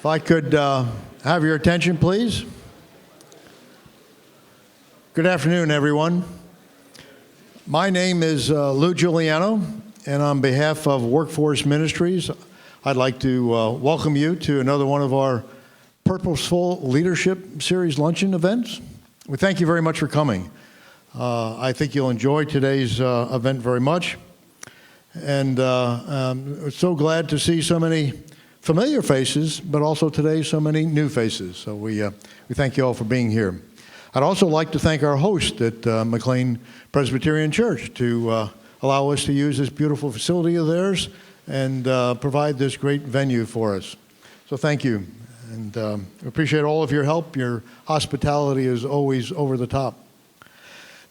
If I could have your attention, please. Good afternoon, everyone. My name is Lou Giuliano, and on behalf of Workforce Ministries, I'd like to welcome you to another one of our Purposeful Leadership Series luncheon events. We thank you very much for coming. I think you'll enjoy today's event very much. And I'm so glad to see so many familiar faces, but also today so many new faces. So we thank you all for being here. I'd also like to thank our host at McLean Presbyterian Church to allow us to use this beautiful facility of theirs and provide this great venue for us. So thank you. And we appreciate all of your help. Your hospitality is always over the top.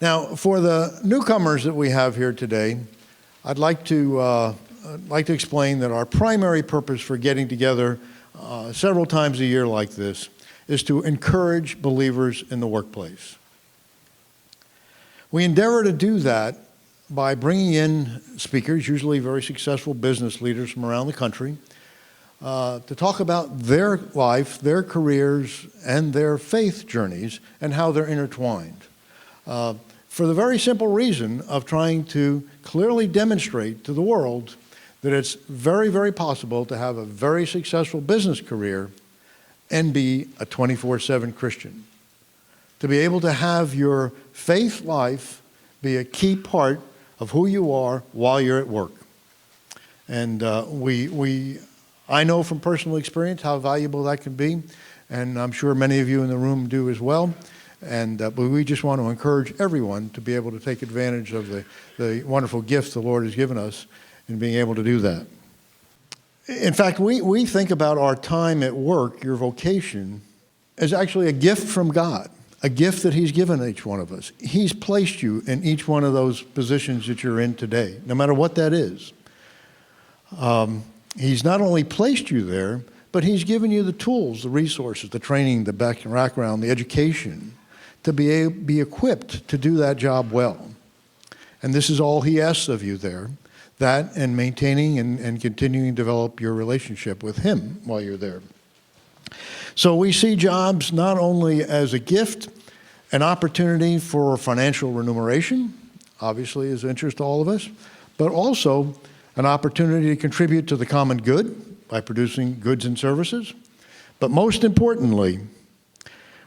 Now, for the newcomers that we have here today, I'd like to explain that our primary purpose for getting together several times a year like this is to encourage believers in the workplace. We endeavor to do that by bringing in speakers, usually very successful business leaders from around the country, to talk about their life, their careers, and their faith journeys and how they're intertwined. For the very simple reason of trying to clearly demonstrate to the world that it's very, very possible to have a very successful business career and be a 24/7 Christian. To be able to have your faith life be a key part of who you are while you're at work. And I know from personal experience how valuable that can be, and I'm sure many of you in the room do as well. And but we just want to encourage everyone to be able to take advantage of the wonderful gift the Lord has given us in being able to do that. In fact, we think about our time at work, your vocation, as actually a gift from God, a gift that He's given each one of us. He's placed you in each one of those positions that you're in today, no matter what that is. He's not only placed you there, but He's given you the tools, the resources, the training, the background, the education, to be equipped to do that job well. And this is all He asks of you there, that and maintaining and continuing to develop your relationship with Him while you're there. So we see jobs not only as a gift, an opportunity for financial remuneration, obviously is of interest to all of us, but also an opportunity to contribute to the common good by producing goods and services. But most importantly,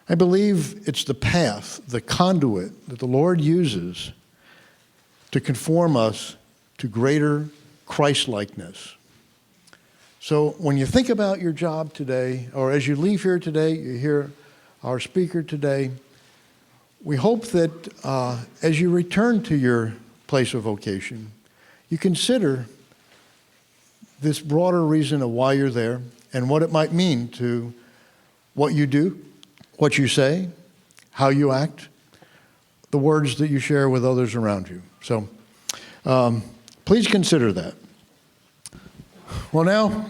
I believe it's the path, the conduit that the Lord uses to conform us to greater Christ-likeness. So when you think about your job today, or as you leave here today, you hear our speaker today, we hope that as you return to your place of vocation, you consider this broader reason of why you're there and what it might mean to what you do, what you say, how you act, the words that you share with others around you. So please consider that. Well, now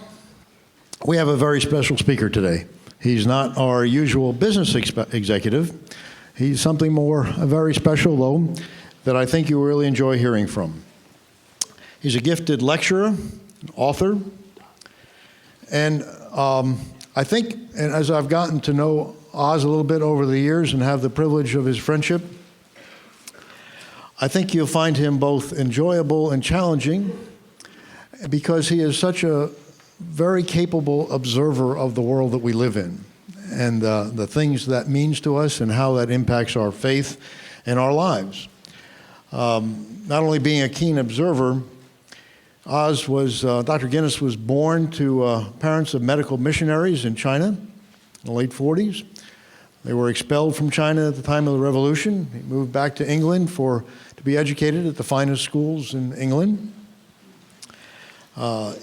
we have a very special speaker today. He's not our usual business executive. He's something more, very special, though, that I think you will really enjoy hearing from. He's a gifted lecturer, author, and I think, and as I've gotten to know Oz a little bit over the years and have the privilege of his friendship, I think you'll find him both enjoyable and challenging because he is such a very capable observer of the world that we live in and the things that means to us and how that impacts our faith and our lives. Not only being a keen observer, Dr. Guinness was born to parents of medical missionaries in China in the late 40s. They were expelled from China at the time of the Revolution. He moved back to England to be educated at the finest schools in England.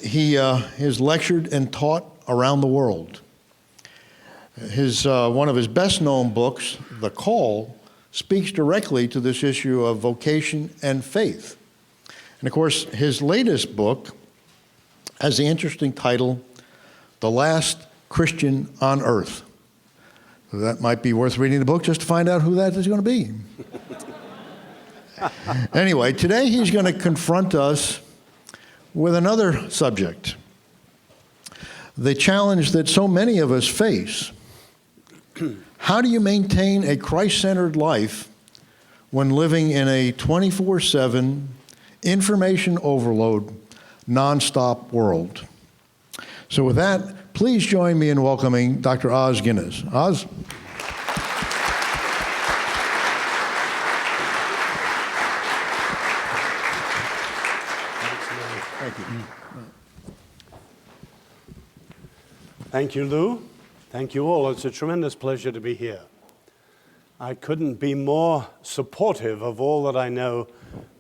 He has lectured and taught around the world. One of his best-known books, The Call, speaks directly to this issue of vocation and faith. And of course, his latest book has the interesting title, The Last Christian on Earth. So that might be worth reading the book just to find out who that is going to be. Anyway, today he's going to confront us with another subject. the challenge that so many of us face. How do you maintain a Christ-centered life when living in a 24/7 information overload, nonstop world? So with that, please join me in welcoming Dr. Os Guinness. Os? Thank you. Thank you, Lou. Thank you all. It's a tremendous pleasure to be here. I couldn't be more supportive of all that I know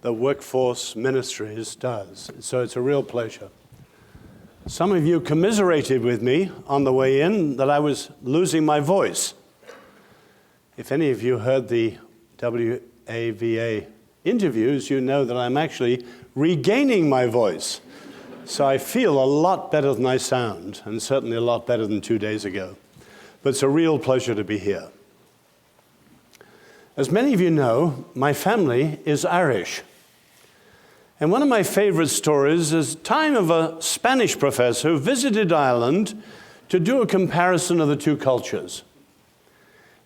the Workforce Ministries does. So it's a real pleasure. Some of you commiserated with me on the way in that I was losing my voice. If any of you heard the WAVA interviews, you know that I'm actually regaining my voice. So I feel a lot better than I sound, and certainly a lot better than 2 days ago. But it's a real pleasure to be here. As many of you know, my family is Irish. And one of my favorite stories is the time of a Spanish professor who visited Ireland to do a comparison of the two cultures.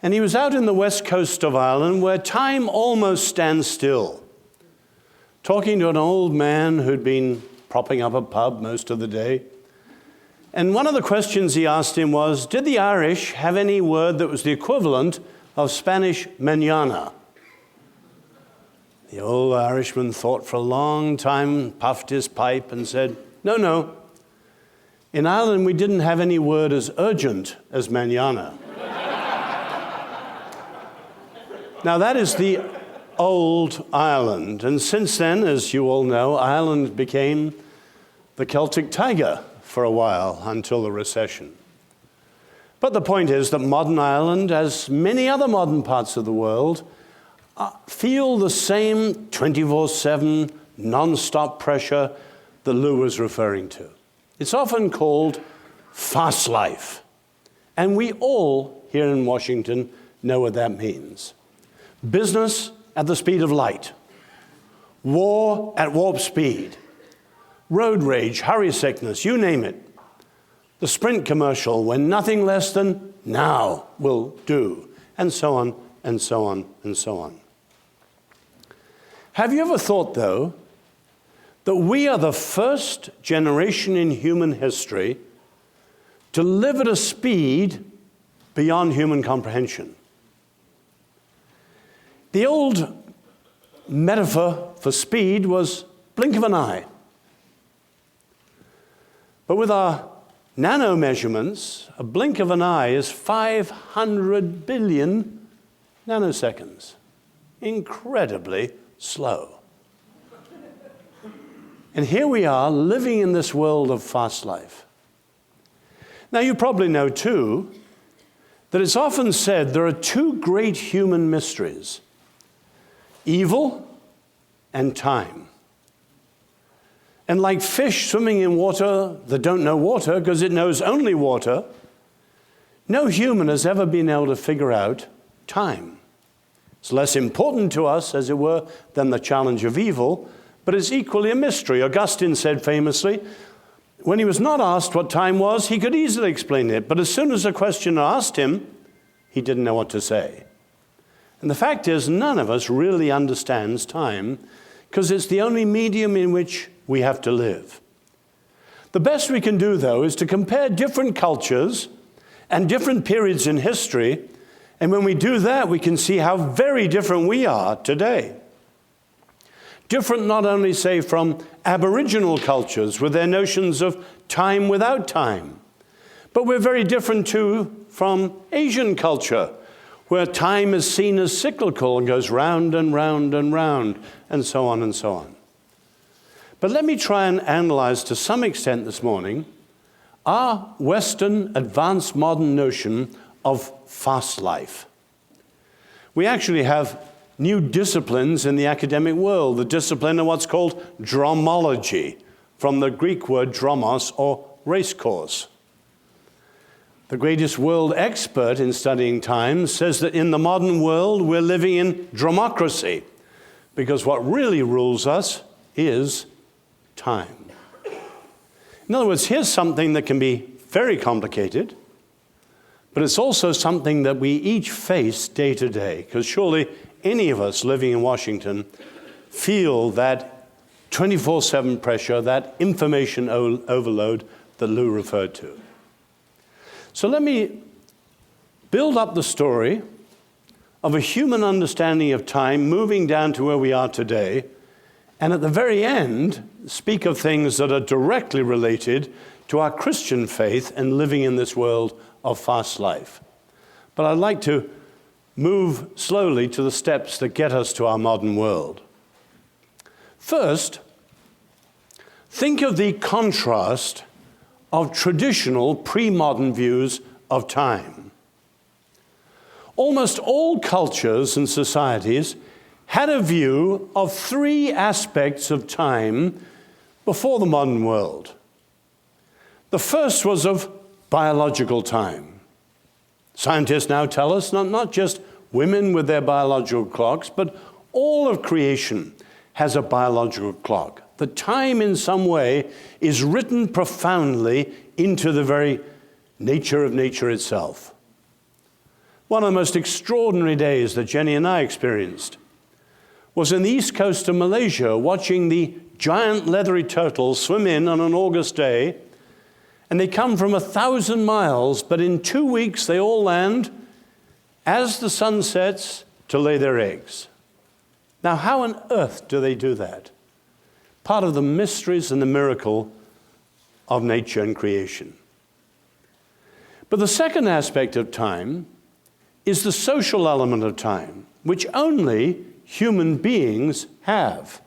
And he was out in the west coast of Ireland where time almost stands still, talking to an old man who'd been propping up a pub most of the day. And one of the questions he asked him was, did the Irish have any word that was the equivalent of Spanish manana? The old Irishman thought for a long time, puffed his pipe and said, no. In Ireland, we didn't have any word as urgent as manana. Now, that is the old Ireland. And since then, as you all know, Ireland became the Celtic tiger for a while until the recession. But the point is that modern Ireland, as many other modern parts of the world, feel the same 24/7 non-stop pressure that Lou was referring to. It's often called fast life. And we all here in Washington know what that means. Business at the speed of light. War at warp speed. Road rage, hurry sickness, you name it. The Sprint commercial when nothing less than now will do. And so on, and so on, and so on. Have you ever thought, though, that we are the first generation in human history to live at a speed beyond human comprehension? The old metaphor for speed was blink of an eye. But with our nano measurements, a blink of an eye is 500 billion nanoseconds. Incredibly slow. And here we are living in this world of fast life. Now you probably know too that it's often said there are two great human mysteries: evil and time. And like fish swimming in water that don't know water because it knows only water, no human has ever been able to figure out time. It's less important to us, as it were, than the challenge of evil, but it's equally a mystery. Augustine said famously, when he was not asked what time was, he could easily explain it, but as soon as a questioner asked him, he didn't know what to say. And the fact is, none of us really understands time because it's the only medium in which we have to live. The best we can do, though, is to compare different cultures and different periods in history. And when we do that, we can see how very different we are today. Different not only, say, from Aboriginal cultures with their notions of time without time, but we're very different, too, from Asian culture, where time is seen as cyclical and goes round and round and round, and so on and so on. But let me try and analyze to some extent this morning our Western advanced modern notion of fast life. We actually have new disciplines in the academic world, the discipline of what's called dromology, from the Greek word dromos, or race course. The greatest world expert in studying time says that in the modern world we're living in dromocracy, because what really rules us is time. In other words, here's something that can be very complicated, but it's also something that we each face day to day, because surely any of us living in Washington feel that 24/7 pressure, that information overload that Lou referred to. So let me build up the story of a human understanding of time moving down to where we are today, and at the very end, speak of things that are directly related to our Christian faith and living in this world of fast life. But I'd like to move slowly to the steps that get us to our modern world. First, think of the contrast of traditional pre-modern views of time. Almost all cultures and societies had a view of three aspects of time before the modern world. The first was of biological time. Scientists now tell us not just women with their biological clocks, but all of creation has a biological clock. The time in some way is written profoundly into the very nature of nature itself. One of the most extraordinary days that Jenny and I experienced was in the east coast of Malaysia, watching the giant leathery turtles swim in on an August day. And they come from 1,000 miles, but in 2 weeks they all land as the sun sets to lay their eggs. Now, how on earth do they do that? Part of the mysteries and the miracle of nature and creation. But the second aspect of time is the social element of time, which only human beings have.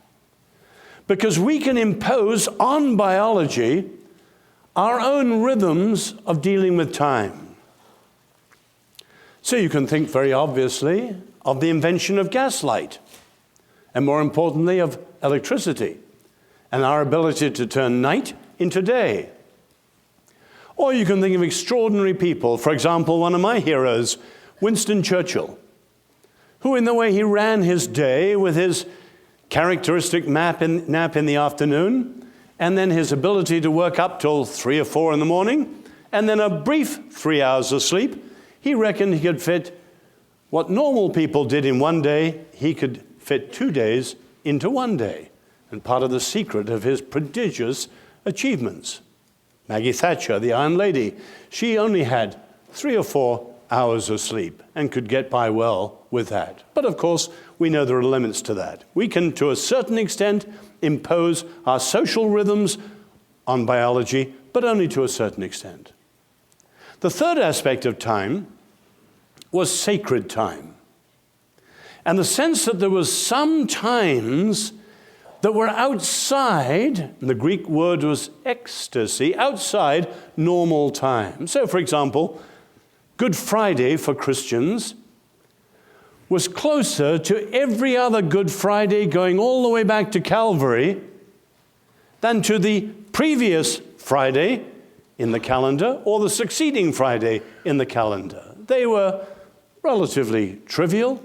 Because we can impose on biology our own rhythms of dealing with time. So you can think very obviously of the invention of gaslight, and more importantly of electricity, and our ability to turn night into day. Or you can think of extraordinary people, for example, one of my heroes, Winston Churchill, who in the way he ran his day with his characteristic nap in the afternoon, and then his ability to work up till 3 or 4 in the morning, and then a brief 3 hours of sleep, he reckoned he could fit what normal people did in 1 day, he could fit 2 days into 1 day. And part of the secret of his prodigious achievements. Maggie Thatcher, the Iron Lady, she only had 3 or 4 hours of sleep and could get by well with that. But of course, we know there are limits to that. We can, to a certain extent, impose our social rhythms on biology, but only to a certain extent. The third aspect of time was sacred time. And the sense that there was some times that were outside, and the Greek word was ecstasy, outside normal time. So, for example, Good Friday for Christians was closer to every other Good Friday going all the way back to Calvary than to the previous Friday in the calendar or the succeeding Friday in the calendar. They were relatively trivial.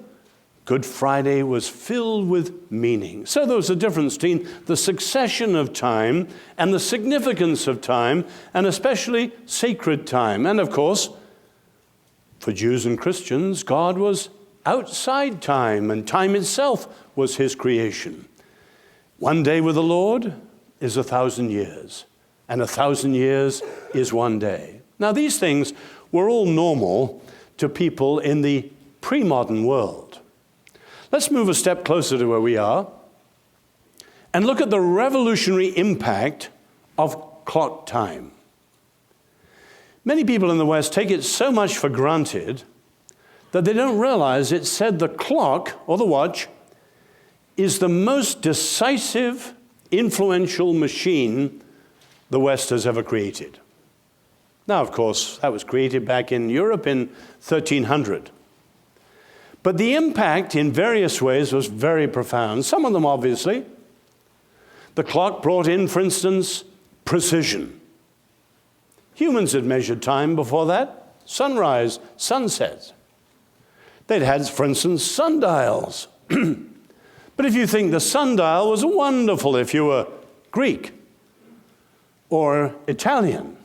Good Friday was filled with meaning. So there was a difference between the succession of time and the significance of time, and especially sacred time. And of course, for Jews and Christians, God was outside time, and time itself was his creation. 1 day with the Lord is 1,000 years, and 1,000 years is 1 day. Now, these things were all normal to people in the pre-modern world. Let's move a step closer to where we are and look at the revolutionary impact of clock time. Many people in the West take it so much for granted that they don't realize it said the clock, or the watch, is the most decisive, influential machine the West has ever created. Now, of course, that was created back in Europe in 1300. But the impact in various ways was very profound. Some of them, obviously. The clock brought in, for instance, precision. Humans had measured time before that. Sunrise, sunset. They'd had, for instance, sundials. But if you think the sundial was wonderful if you were Greek or Italian,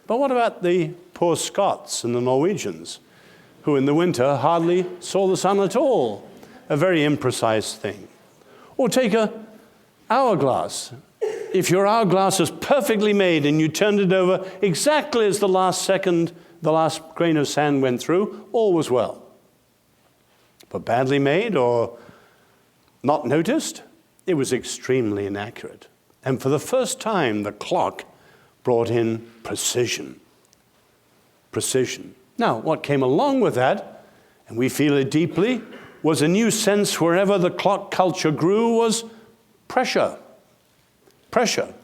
But what about the poor Scots and the Norwegians, who in the winter hardly saw the sun at all? A very imprecise thing. Or take an hourglass. If your hourglass is perfectly made and you turned it over exactly as the last grain of sand went through, all was well. But badly made or not noticed, it was extremely inaccurate. And for the first time, the clock brought in precision. Precision. Now, what came along with that, and we feel it deeply, was a new sense wherever the clock culture grew was pressure. Pressure.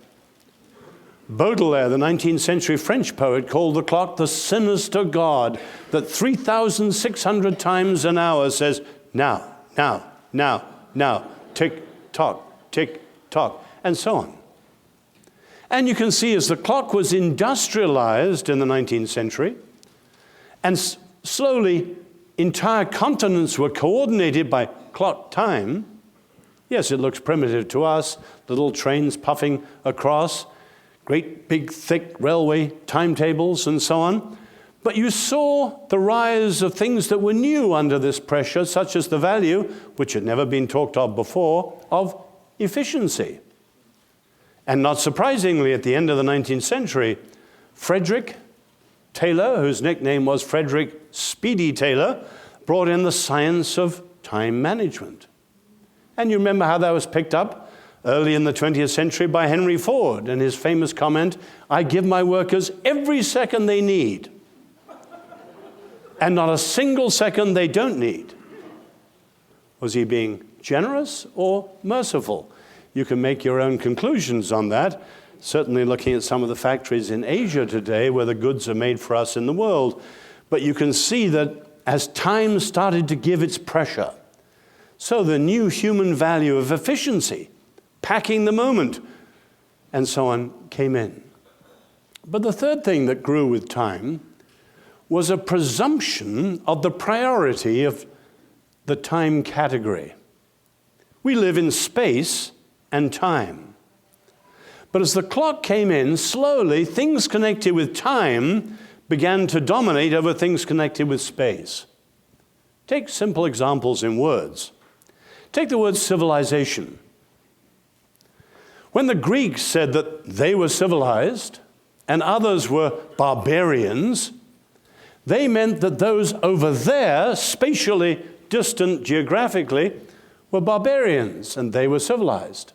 Baudelaire, the 19th century French poet, called the clock the sinister god that 3,600 times an hour says, now, now, now, now, tick, tock, and so on. And you can see as the clock was industrialized in the 19th century, and slowly entire continents were coordinated by clock time. Yes, it looks primitive to us, little trains puffing across, great big thick railway timetables and so on. But you saw the rise of things that were new under this pressure, such as the value, which had never been talked of before, of efficiency. And not surprisingly, at the end of the 19th century, Frederick Taylor, whose nickname was Frederick Speedy Taylor, brought in the science of time management. And you remember how that was picked up early in the 20th century by Henry Ford and his famous comment, "I give my workers every second they need, and not a single second they don't need." Was he being generous or merciful? You can make your own conclusions on that. Certainly looking at some of the factories in Asia today where the goods are made for us in the world. But you can see that as time started to give its pressure, so the new human value of efficiency, packing the moment, and so on, came in. But the third thing that grew with time was a presumption of the priority of the time category. We live in space and time. But as the clock came in, slowly things connected with time began to dominate over things connected with space. Take simple examples in words. Take the word civilization. When the Greeks said that they were civilized and others were barbarians, they meant that those over there, spatially distant geographically, were barbarians and they were civilized.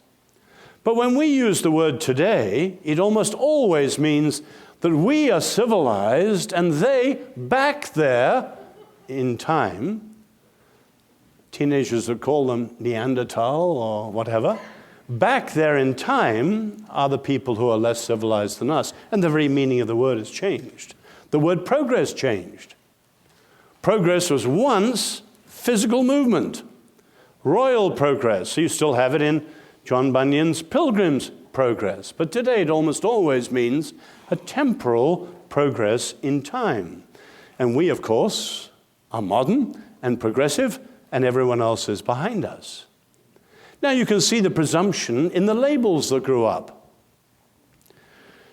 But when we use the word today, it almost always means that we are civilized and they, back there in time, teenagers would call them Neanderthal or whatever, back there in time are the people who are less civilized than us. And the very meaning of the word has changed. The word progress changed. Progress was once physical movement, royal progress. So you still have it in John Bunyan's Pilgrim's Progress. But today it almost always means a temporal progress in time. And we, of course, are modern and progressive, and everyone else is behind us. Now you can see the presumption in the labels that grew up.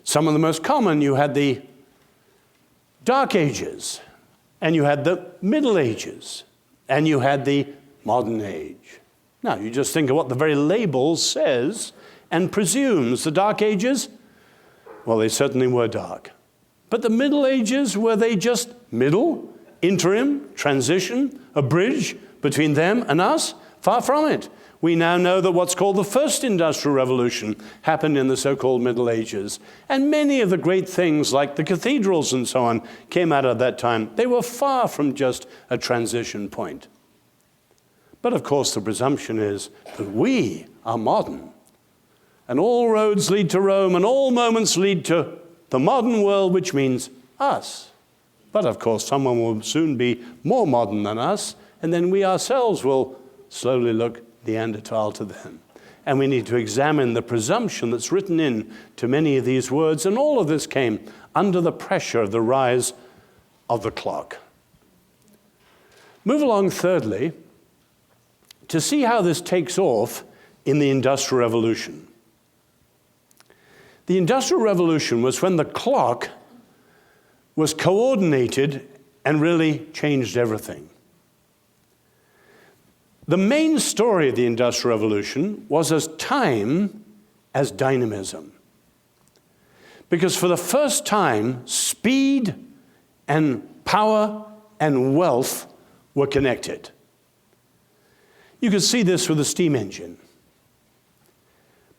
Some of the most common, you had the Dark Ages, and you had the Middle Ages, and you had the Modern Age. Now, you just think of what the very label says and presumes. The Dark Ages, well, they certainly were dark. But the Middle Ages, were they just middle, interim, transition, a bridge between them and us? Far from it. We now know that what's called the First Industrial Revolution happened in the so-called Middle Ages. And many of the great things, like the cathedrals and so on, came out of that time. They were far from just a transition point. But of course, the presumption is that we are modern. And all roads lead to Rome, and all moments lead to the modern world, which means us. But of course, someone will soon be more modern than us, and then we ourselves will slowly look Neanderthal to them. And we need to examine the presumption that's written in to many of these words, and all of this came under the pressure of the rise of the clock. Move along, thirdly, to see how this takes off in the Industrial Revolution. The Industrial Revolution was when the clock was coordinated and really changed everything. The main story of the Industrial Revolution was as time as dynamism. Because for the first time, speed and power and wealth were connected. You could see this with the steam engine.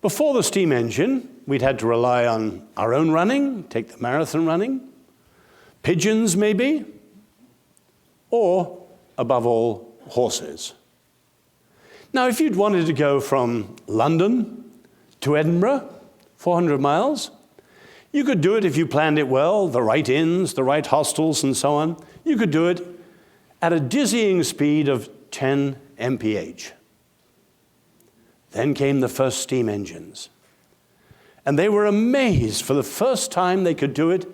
Before the steam engine, we'd had to rely on our own running, take the marathon running, pigeons maybe, or, above all, horses. Now, if you'd wanted to go from London to Edinburgh, 400 miles, you could do it if you planned it well, the right inns, the right hostels, and so on. You could do it at a dizzying speed of 10 mph. Then came the first steam engines. And they were amazed for the first time they could do it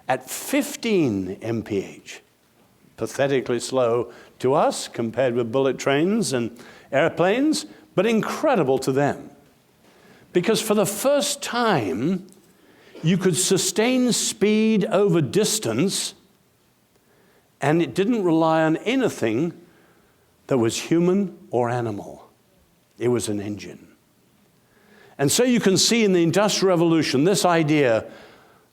at 15 mph. Pathetically slow to us compared with bullet trains and airplanes, but incredible to them. Because for the first time, you could sustain speed over distance, and it didn't rely on anything that was human or animal. It was an engine. And so you can see in the Industrial Revolution this idea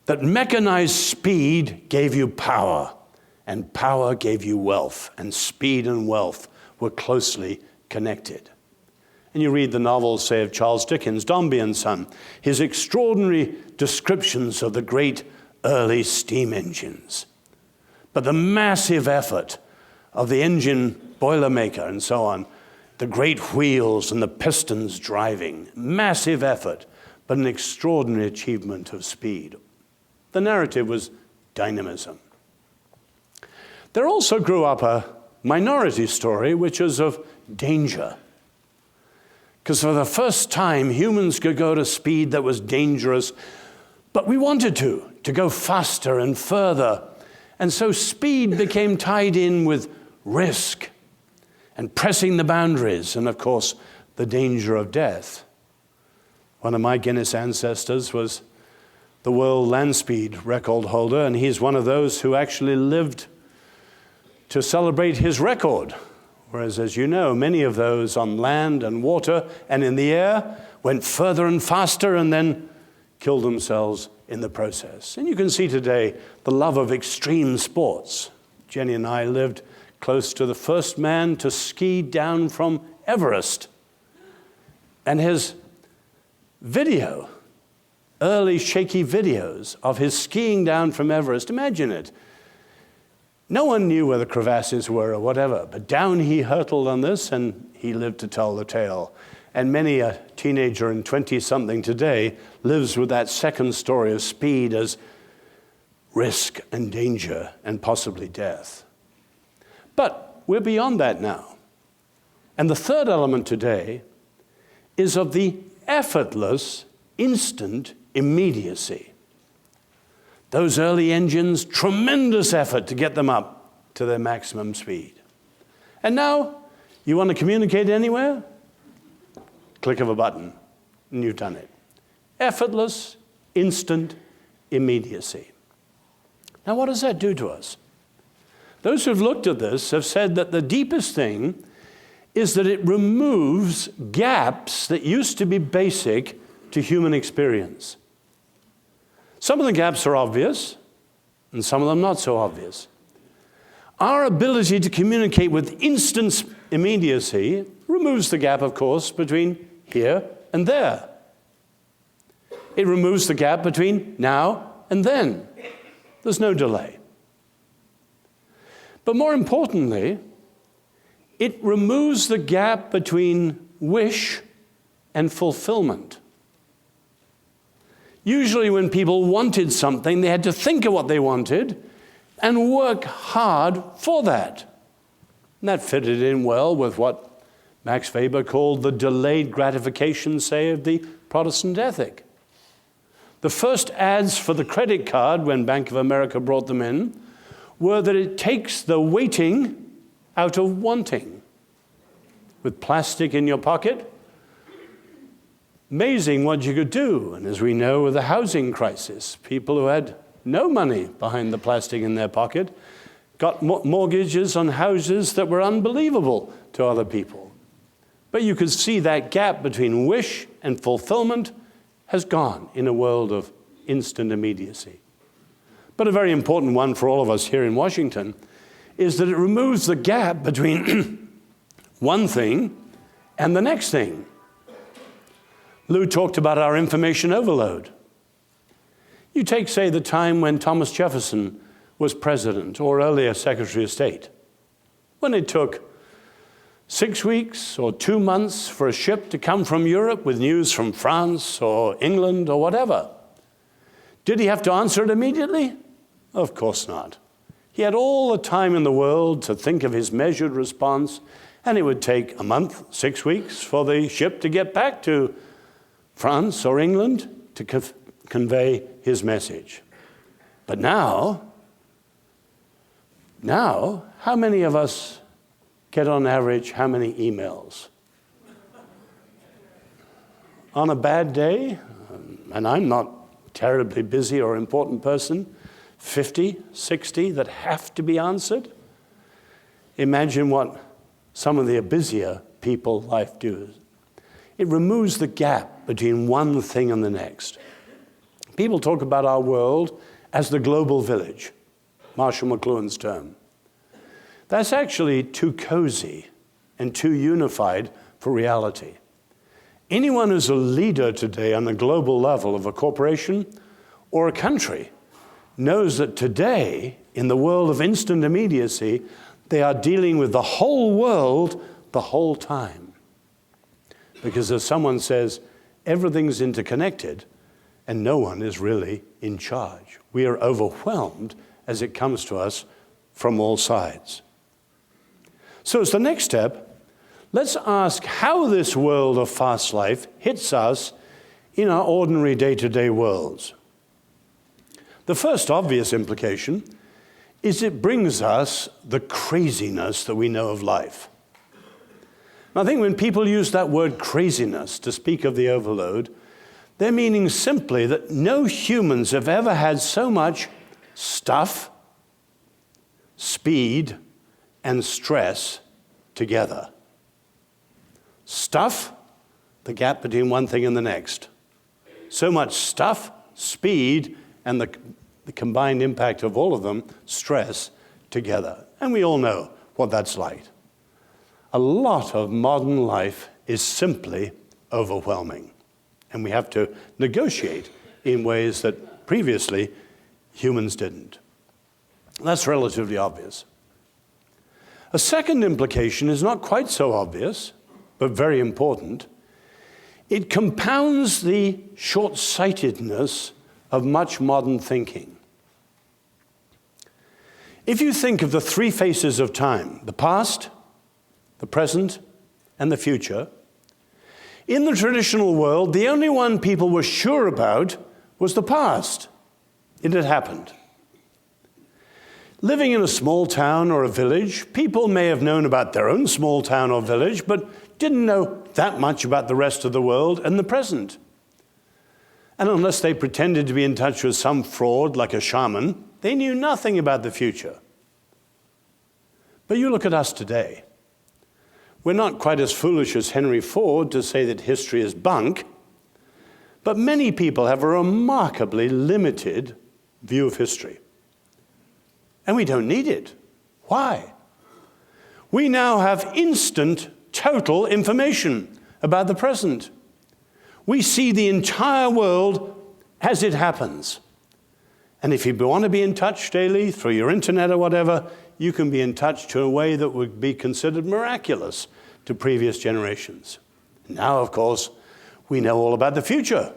that mechanized speed gave you power, and power gave you wealth, and speed and wealth were closely connected. And you read the novels, say, of Charles Dickens, Dombey and Son, his extraordinary descriptions of the great early steam engines. But the massive effort of the engine boilermaker and so on, the great wheels and the pistons driving, massive effort, but an extraordinary achievement of speed. The narrative was dynamism. There also grew up a minority story, which is of danger. Because for the first time, humans could go to speed that was dangerous, but we wanted to go faster and further. And so speed became tied in with risk and pressing the boundaries, and of course, the danger of death. One of my Guinness ancestors was the world land speed record holder, and he's one of those who actually lived to celebrate his record. Whereas, as you know, many of those on land and water and in the air went further and faster and then killed themselves in the process. And you can see today the love of extreme sports. Jenny and I lived close to the first man to ski down from Everest. And his video, early shaky videos of his skiing down from Everest, imagine it. No one knew where the crevasses were or whatever, but down he hurtled on this, and he lived to tell the tale. And many a teenager in 20-something today lives with that second story of speed as risk and danger and possibly death. But we're beyond that now. And the third element today is of the effortless, instant immediacy. Those early engines, tremendous effort to get them up to their maximum speed. And now, you want to communicate anywhere? Click of a button, and you've done it. Effortless, instant immediacy. Now, what does that do to us? Those who've looked at this have said that the deepest thing is that it removes gaps that used to be basic to human experience. Some of the gaps are obvious, and some of them not so obvious. Our ability to communicate with instant immediacy removes the gap, of course, between here and there. It removes the gap between now and then. There's no delay. But more importantly, it removes the gap between wish and fulfillment. Usually when people wanted something, they had to think of what they wanted and work hard for that. And that fitted in well with what Max Weber called the delayed gratification, say, of the Protestant ethic. The first ads for the credit card, when Bank of America brought them in, were that it takes the waiting out of wanting. With plastic in your pocket, amazing what you could do. And as we know with the housing crisis, people who had no money behind the plastic in their pocket, got mortgages on houses that were unbelievable to other people. But you could see that gap between wish and fulfillment has gone in a world of instant immediacy. But a very important one for all of us here in Washington is that it removes the gap between one thing and the next thing. Lou talked about our information overload. You take, say, the time when Thomas Jefferson was president, or earlier Secretary of State, when it took 6 weeks or 2 months for a ship to come from Europe with news from France or England or whatever. Did he have to answer it immediately? Of course not. He had all the time in the world to think of his measured response, and it would take a month, 6 weeks for the ship to get back to France or England to convey his message. But now, how many of us get on average how many emails? On a bad day, and I'm not a terribly busy or important person, 50, 60 that have to be answered. Imagine what some of the busier people life do. It removes the gap between one thing and the next. People talk about our world as the global village, Marshall McLuhan's term. That's actually too cozy and too unified for reality. Anyone who's a leader today on the global level of a corporation or a country knows that today, in the world of instant immediacy, they are dealing with the whole world the whole time. Because as someone says, everything's interconnected and no one is really in charge. We are overwhelmed as it comes to us from all sides. So as the next step, let's ask how this world of fast life hits us in our ordinary day-to-day worlds. The first obvious implication is it brings us the craziness that we know of life. I think when people use that word craziness to speak of the overload, they're meaning simply that no humans have ever had so much stuff, speed, and stress together. Stuff, the gap between one thing and the next. So much stuff, speed, and the combined impact of all of them, stress, together. And we all know what that's like. A lot of modern life is simply overwhelming. And we have to negotiate in ways that previously humans didn't. That's relatively obvious. A second implication is not quite so obvious, but very important. It compounds the short-sightedness of much modern thinking. If you think of the three faces of time, the past, the present, and the future, in the traditional world, the only one people were sure about was the past. It had happened. Living in a small town or a village, people may have known about their own small town or village, but didn't know that much about the rest of the world and the present. And unless they pretended to be in touch with some fraud like a shaman, they knew nothing about the future. But you look at us today. We're not quite as foolish as Henry Ford to say that history is bunk, but many people have a remarkably limited view of history. And we don't need it. Why? We now have instant, total information about the present. We see the entire world as it happens. And if you want to be in touch daily through your internet or whatever, you can be in touch to a way that would be considered miraculous to previous generations. Now, of course, we know all about the future.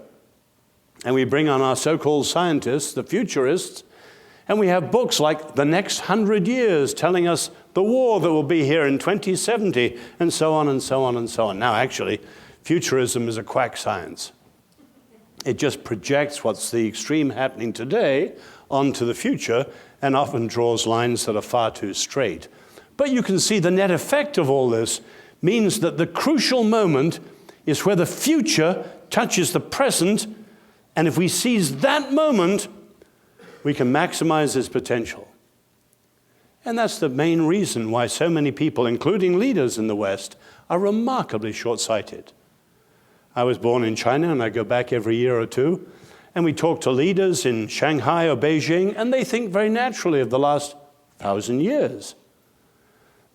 And we bring on our so-called scientists, the futurists, and we have books like The Next 100 Years telling us the war that will be here in 2070, and so on and so on and so on. Now, actually, futurism is a quack science. It just projects what's the extreme happening today onto the future and often draws lines that are far too straight. But you can see the net effect of all this means that the crucial moment is where the future touches the present, and if we seize that moment, we can maximize his potential. And that's the main reason why so many people, including leaders in the West, are remarkably short-sighted. I was born in China, and I go back every year or two, and we talk to leaders in Shanghai or Beijing, and they think very naturally of the last 1,000 years,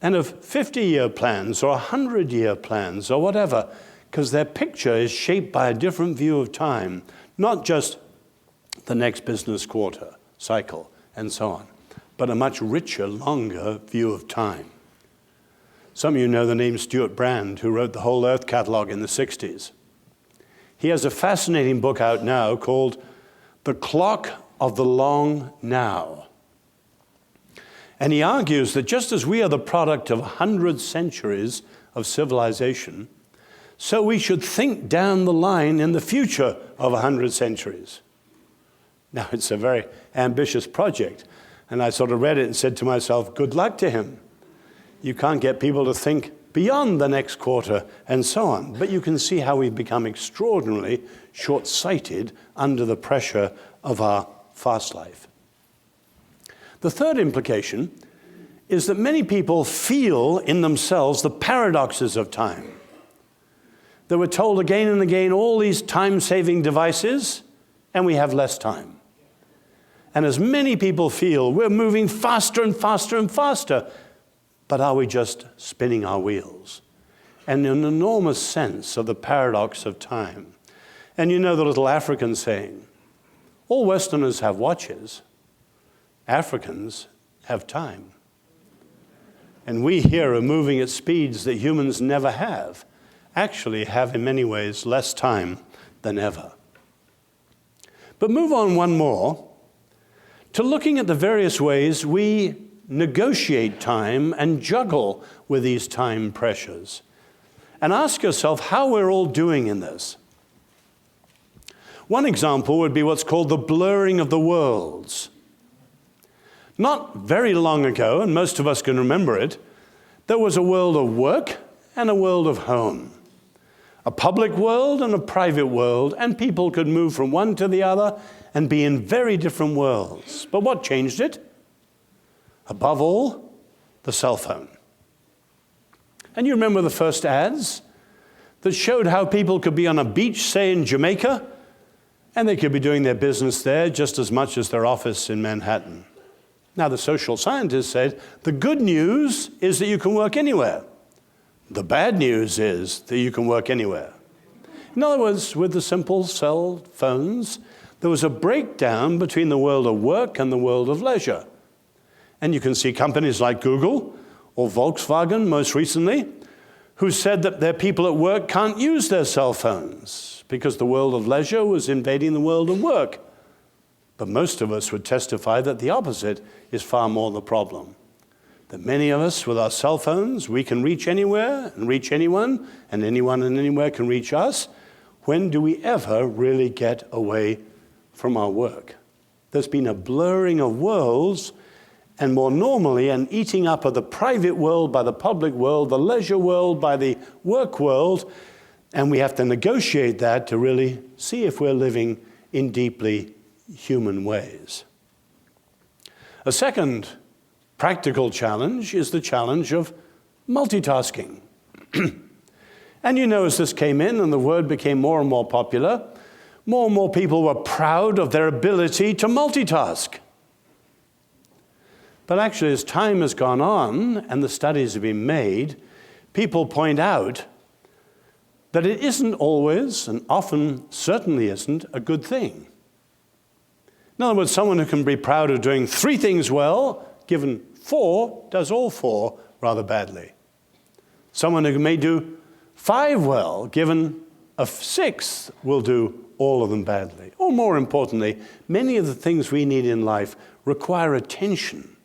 and of 50-year plans or 100-year plans or whatever, because their picture is shaped by a different view of time, not just the next business quarter, cycle, and so on, but a much richer, longer view of time. Some of you know the name Stuart Brand, who wrote the Whole Earth Catalog in the 60s. He has a fascinating book out now called The Clock of the Long Now. And he argues that just as we are the product of 100 centuries of civilization, so we should think down the line in the future of 100 centuries. Now, it's a very ambitious project. And I sort of read it and said to myself, good luck to him. You can't get people to think beyond the next quarter and so on. But you can see how we've become extraordinarily short-sighted under the pressure of our fast life. The third implication is that many people feel in themselves the paradoxes of time. They were told again and again all these time-saving devices, and we have less time. And as many people feel, we're moving faster and faster and faster, but are we just spinning our wheels? And an enormous sense of the paradox of time. And you know the little African saying, all Westerners have watches, Africans have time. And we here are moving at speeds that humans never have, actually have in many ways less time than ever. But move on one more to looking at the various ways we negotiate time and juggle with these time pressures. And ask yourself how we're all doing in this. One example would be what's called the blurring of the worlds. Not very long ago, and most of us can remember it, there was a world of work and a world of home. A public world and a private world, and people could move from one to the other and be in very different worlds. But what changed it? Above all, the cell phone. And you remember the first ads that showed how people could be on a beach, say in Jamaica, and they could be doing their business there just as much as their office in Manhattan. Now, the social scientists said, the good news is that you can work anywhere. The bad news is that you can work anywhere. In other words, with the simple cell phones, there was a breakdown between the world of work and the world of leisure. And you can see companies like Google or Volkswagen most recently, who said that their people at work can't use their cell phones because the world of leisure was invading the world of work. But most of us would testify that the opposite is far more the problem. That many of us with our cell phones, we can reach anywhere and reach anyone and anywhere can reach us. When do we ever really get away from our work? There's been a blurring of worlds, and more normally an eating up of the private world by the public world, the leisure world by the work world, and we have to negotiate that to really see if we're living in deeply human ways. A second practical challenge is the challenge of multitasking. And you know, as this came in and the word became more and more popular, more and more people were proud of their ability to multitask. But actually, as time has gone on and the studies have been made, people point out that it isn't always, and often certainly isn't, a good thing. In other words, someone who can be proud of doing 3 things well, given 4, does all 4 rather badly. Someone who may do 5 well, given a 6th, will do all of them badly. Or more importantly, many of the things we need in life require attention,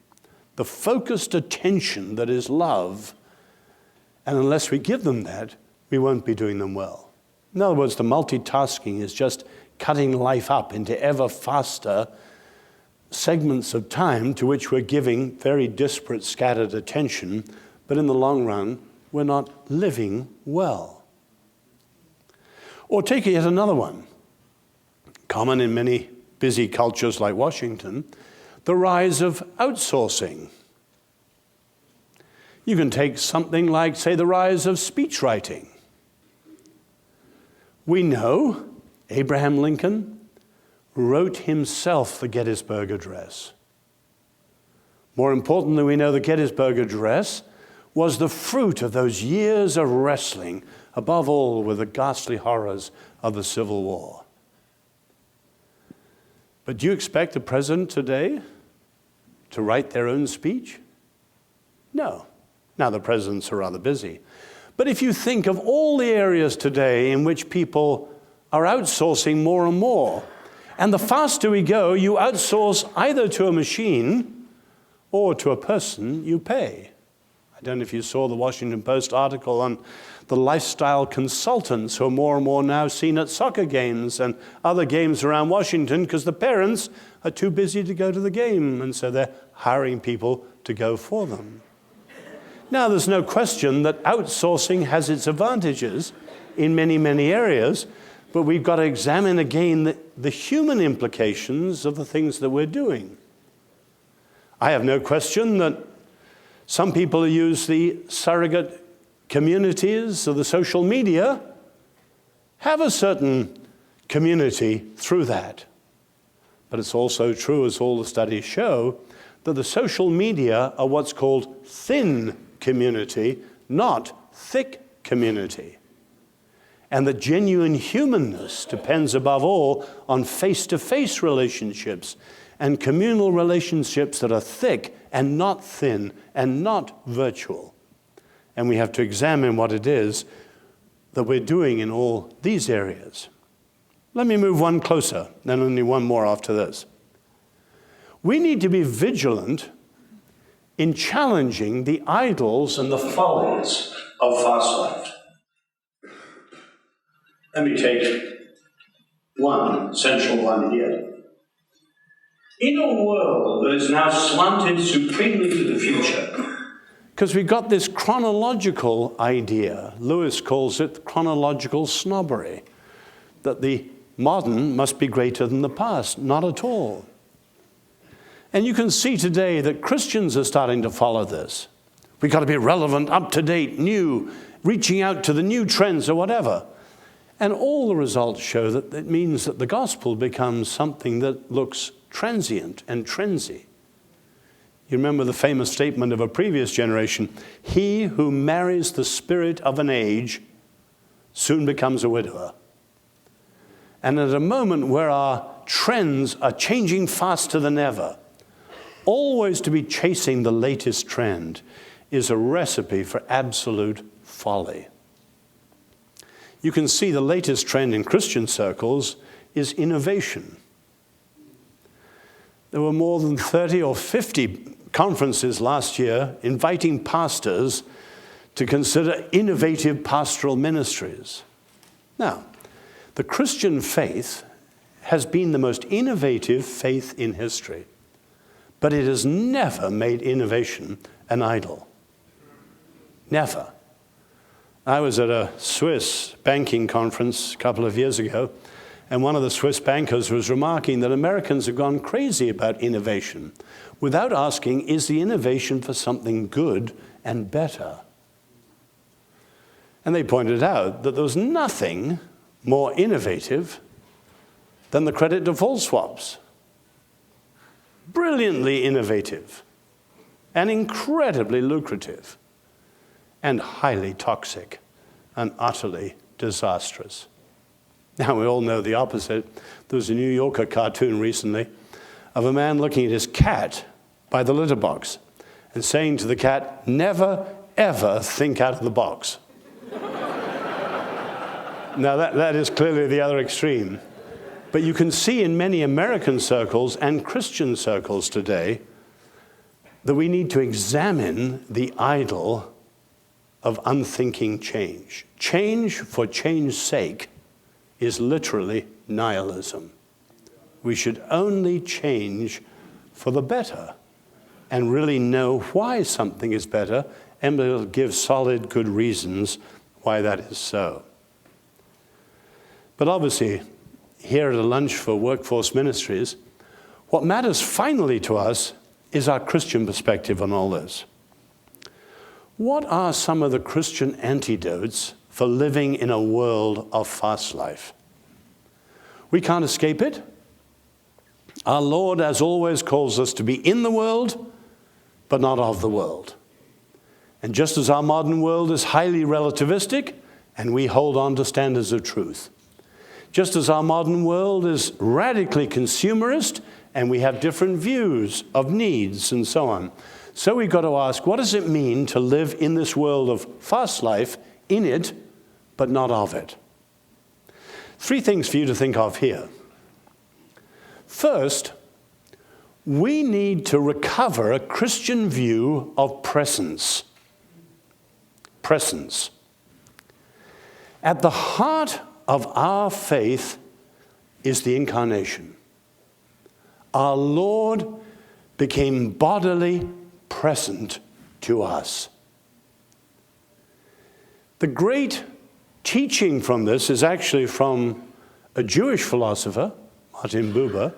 the focused attention that is love, and unless we give them that, we won't be doing them well. In other words, the multitasking is just cutting life up into ever faster segments of time to which we're giving very disparate, scattered attention, but in the long run, we're not living well. Or take yet another one, common in many busy cultures like Washington, the rise of outsourcing. You can take something like, say, the rise of speech writing. We know Abraham Lincoln wrote himself the Gettysburg Address. More importantly, we know the Gettysburg Address was the fruit of those years of wrestling, above all with the ghastly horrors of the Civil War. But do you expect the president today to write their own speech? No. Now, the presidents are rather busy. But if you think of all the areas today in which people are outsourcing more and more, and the faster we go, you outsource either to a machine or to a person you pay. I don't know if you saw the Washington Post article on the lifestyle consultants who are more and more now seen at soccer games and other games around Washington because the parents are too busy to go to the game, and so they're hiring people to go for them. Now, there's no question that outsourcing has its advantages in many, many areas, but we've got to examine again the human implications of the things that we're doing. I have no question that some people use the surrogate communities or the social media, have a certain community through that. But it's also true, as all the studies show, that the social media are what's called thin community, not thick community. And the genuine humanness depends above all on face-to-face relationships and communal relationships that are thick and not thin and not virtual. And we have to examine what it is that we're doing in all these areas. Let me move one closer, then only one more after this. We need to be vigilant in challenging the idols and the follies of fast life. Let me take one central one here. In a world that is now slanted supremely to the future, because we've got this chronological idea, Lewis calls it chronological snobbery, that the modern must be greater than the past. Not at all. And you can see today that Christians are starting to follow this. We've got to be relevant, up-to-date, new, reaching out to the new trends or whatever. And all the results show that it means that the gospel becomes something that looks transient and trendy. You remember the famous statement of a previous generation, he who marries the spirit of an age soon becomes a widower. And at a moment where our trends are changing faster than ever, always to be chasing the latest trend is a recipe for absolute folly. You can see the latest trend in Christian circles is innovation. There were more than 30 or 50 conferences last year inviting pastors to consider innovative pastoral ministries. Now, the Christian faith has been the most innovative faith in history, but it has never made innovation an idol. Never. I was at a Swiss banking conference a couple of years ago, and one of the Swiss bankers was remarking that Americans have gone crazy about innovation without asking, is the innovation for something good and better? And they pointed out that there was nothing more innovative than the credit default swaps. Brilliantly innovative and incredibly lucrative and highly toxic and utterly disastrous. Now, we all know the opposite. There was a New Yorker cartoon recently of a man looking at his cat by the litter box and saying to the cat, never, ever think out of the box. Now, that is clearly the other extreme. But you can see in many American circles and Christian circles today that we need to examine the idol of unthinking change. Change for change's sake is literally nihilism. We should only change for the better and really know why something is better, and we'll give solid, good reasons why that is so. But obviously, here at a lunch for Workforce Ministries, what matters finally to us is our Christian perspective on all this. What are some of the Christian antidotes for living in a world of fast life? We can't escape it. Our Lord, as always, calls us to be in the world, but not of the world. And just as our modern world is highly relativistic, and we hold on to standards of truth, just as our modern world is radically consumerist, and we have different views of needs and so on, so we've got to ask, what does it mean to live in this world of fast life, in it, but not of it? 3 things for you to think of here. First, we need to recover a Christian view of presence. Presence. At the heart of our faith is the incarnation. Our Lord became bodily present to us. The great teaching from this is actually from a Jewish philosopher, Martin Buber,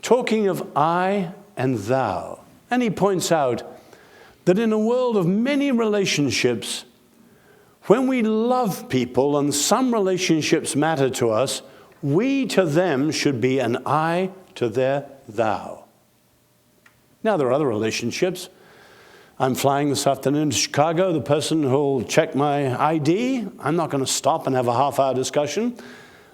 talking of I and thou. And he points out that in a world of many relationships, when we love people and some relationships matter to us, we to them should be an I to their thou. Now, there are other relationships. I'm flying this afternoon to Chicago. The person who'll check my ID, I'm not going to stop and have a half-hour discussion.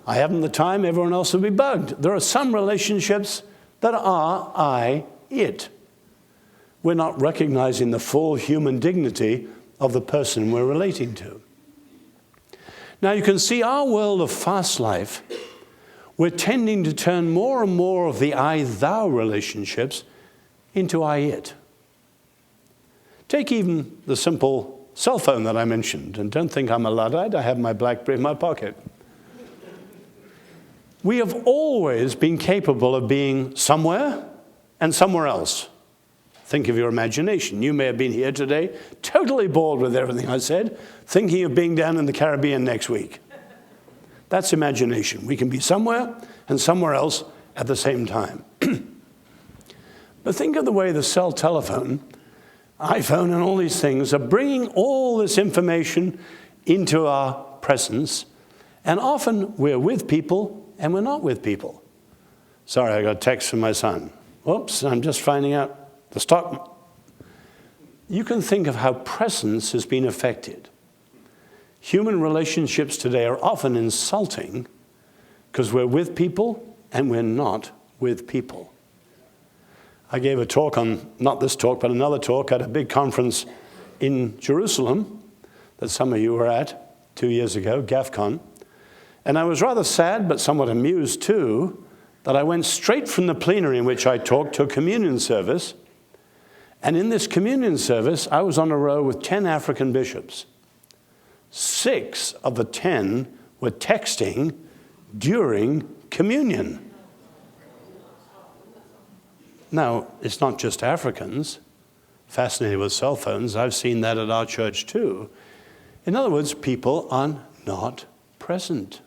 I haven't the time. Everyone else will be bugged. There are some relationships that are I, it. We're not recognizing the full human dignity of the person we're relating to. Now, you can see our world of fast life, we're tending to turn more and more of the I-thou relationships into I-it. Take even the simple cell phone that I mentioned, and don't think I'm a Luddite, I have my BlackBerry in my pocket. We have always been capable of being somewhere and somewhere else. Think of your imagination. You may have been here today, totally bored with everything I said, thinking of being down in the Caribbean next week. That's imagination. We can be somewhere and somewhere else at the same time. But think of the way the cell telephone, iPhone, and all these things are bringing all this information into our presence, and often we're with people and we're not with people. Sorry, I got a text from my son. Whoops, I'm just finding out the stock. You can think of how presence has been affected. Human relationships today are often insulting because we're with people and we're not with people. I gave a talk on, not this talk, but another talk at a big conference in Jerusalem that some of you were at 2 years ago, GAFCON. And I was rather sad, but somewhat amused too, that I went straight from the plenary in which I talked to a communion service. And in this communion service, I was on a row with 10 African bishops. 6 of the 10 were texting during communion. Now, it's not just Africans fascinated with cell phones. I've seen that at our church too. In other words, people are not present.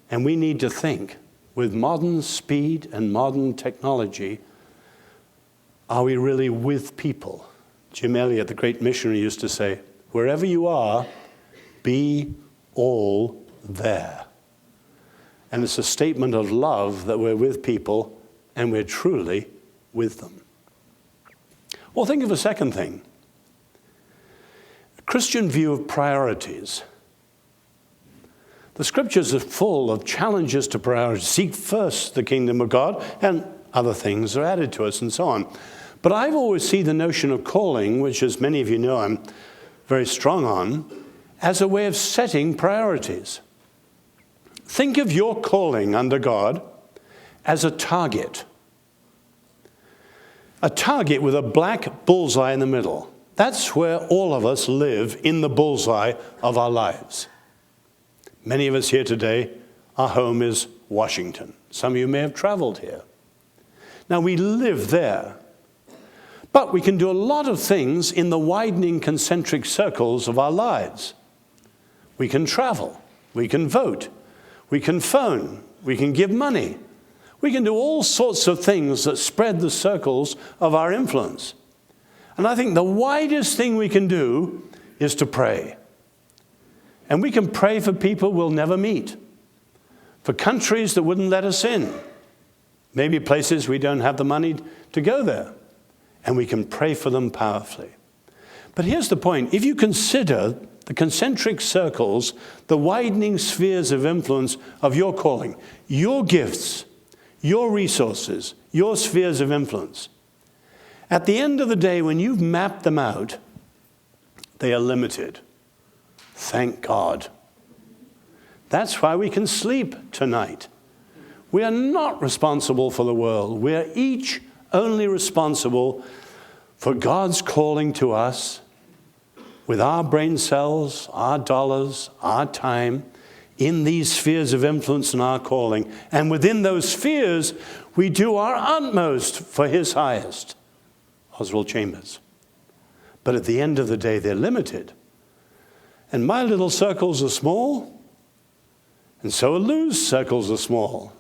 And we need to think, with modern speed and modern technology, are we really with people? Jim Elliot, the great missionary, used to say, wherever you are, be all there. And it's a statement of love that we're with people and we're truly with them. Well, think of a second thing. A Christian view of priorities. The scriptures are full of challenges to priorities. Seek first the kingdom of God, and other things are added to us and so on. But I've always seen the notion of calling, which as many of you know I'm very strong on, as a way of setting priorities. Think of your calling under God as a target. A target with a black bullseye in the middle. That's where all of us live, in the bullseye of our lives. Many of us here today, our home is Washington. Some of you may have traveled here. Now, we live there. But we can do a lot of things in the widening concentric circles of our lives. We can travel. We can vote. We can phone. We can give money. We can do all sorts of things that spread the circles of our influence. And I think the widest thing we can do is to pray. And we can pray for people we'll never meet, for countries that wouldn't let us in, maybe places we don't have the money to go there, and we can pray for them powerfully. But here's the point. If you consider the concentric circles, the widening spheres of influence of your calling, your gifts, your resources, your spheres of influence, at the end of the day, when you've mapped them out, they are limited. Thank God. That's why we can sleep tonight. We are not responsible for the world. We are each only responsible for God's calling to us with our brain cells, our dollars, our time, in these spheres of influence and our calling. And within those spheres, we do our utmost for his highest. Oswald Chambers. But at the end of the day, they're limited. And my little circles are small, and so are Lou's circles are small.